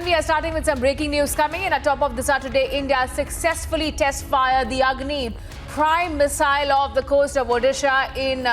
And we are starting with some breaking news coming in. At top of the Saturday, India successfully test fired the Agni prime missile off the coast of Odisha in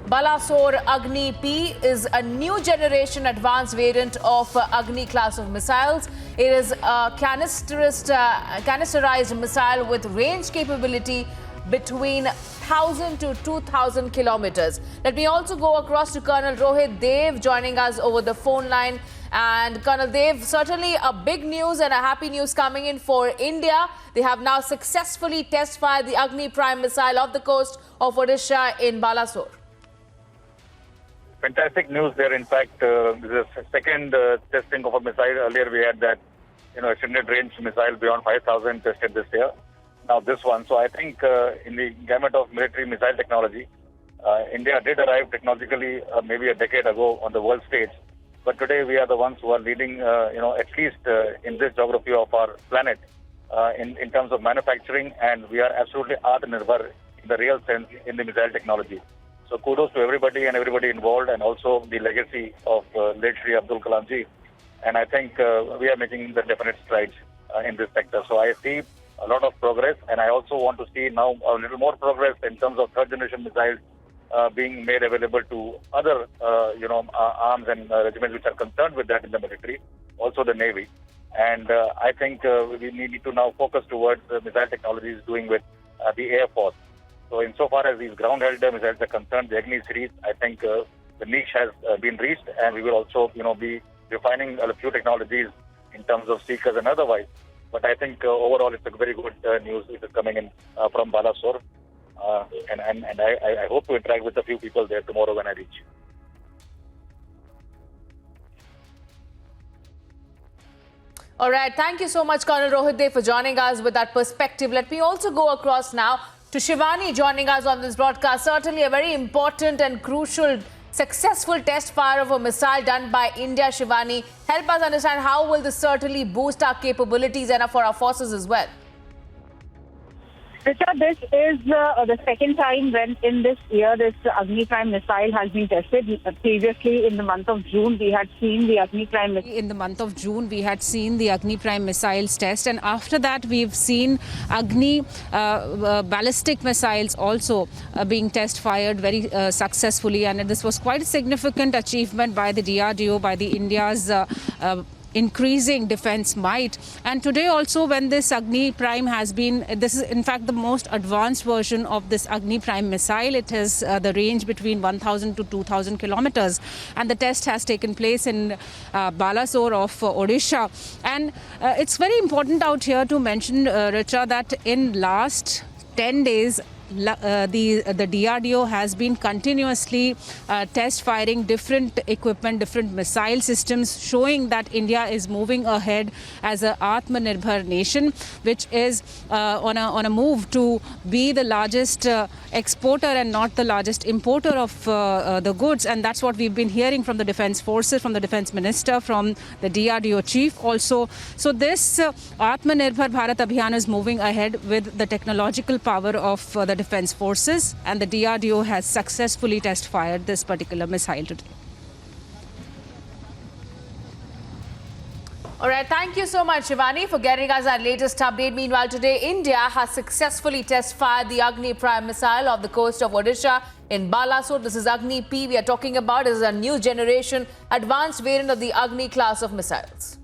Balasore. Agni P is a new generation advanced variant of Agni class of missiles. It is a canisterized missile with range capability between 1,000 to 2,000 kilometers. Let me also go across to Colonel Rohit Dev joining us over the phone line. And Colonel Dev, certainly a big news and a happy news coming in for India. They have now successfully test fired the Agni prime missile off the coast of Odisha in Balasore. Fantastic news there. In fact, this is the second testing of a missile. Earlier we had that, extended range missile beyond 5,000 tested this year. Now this one. So I think in the gamut of military missile technology, India did arrive technologically maybe a decade ago on the world stage. But today we are the ones who are leading, at least in this geography of our planet in terms of manufacturing, and we are absolutely Atmanirbhar in the real sense in the missile technology. So kudos to everybody and everybody involved, and also the legacy of late Shri Abdul Kalam ji. And I think we are making the definite strides in this sector. So I see a lot of progress, and I also want to see now a little more progress in terms of third generation missiles being made available to other, arms and regiments which are concerned with that in the military, also the Navy. And I think we need to now focus towards missile technologies doing with the Air Force. So insofar as these ground-held missiles are concerned, the Agni series, I think the niche has been reached, and we will also, be refining a few technologies in terms of seekers and otherwise. But I think overall it's a very good news which is coming in from Balasore. And I hope to interact with a few people there tomorrow when I reach. All right. Thank you so much, Colonel Rohit Dev, for joining us with that perspective. Let me also go across now to Shivani joining us on this broadcast. Certainly a very important and crucial successful test fire of a missile done by India. Shivani, help us understand how will this certainly boost our capabilities and for our forces as well. Richard, this is the second time when in this year this Agni Prime missile has been tested. Previously, in the month of June, we had seen the Agni Prime. In the month of June, we had seen the Agni Prime missiles test, and after that, we've seen Agni ballistic missiles also being test fired very successfully, and this was quite a significant achievement by the DRDO, by the India's increasing defense might. And today also, when this Agni Prime has been, this is in fact the most advanced version of this Agni Prime missile. It has the range between 1,000 to 2,000 kilometers, and the test has taken place in Balasore of Odisha. And it's very important out here to mention, Richa, that in last 10 days the DRDO has been continuously test firing different equipment, different missile systems, showing that India is moving ahead as a Atmanirbhar nation, which is on a move to be the largest exporter and not the largest importer of the goods. And that's what we've been hearing from the defense forces, from the defense minister, from the DRDO chief also. So this Atmanirbhar Bharat Abhiyan is moving ahead with the technological power of the defense forces, and the DRDO has successfully test fired this particular missile today. All right. Thank you so much, Shivani, for getting us our latest update. Meanwhile, today, India has successfully test fired the Agni Prime missile off the coast of Odisha in Balasore. This is Agni P we are talking about. This is a new generation advanced variant of the Agni class of missiles.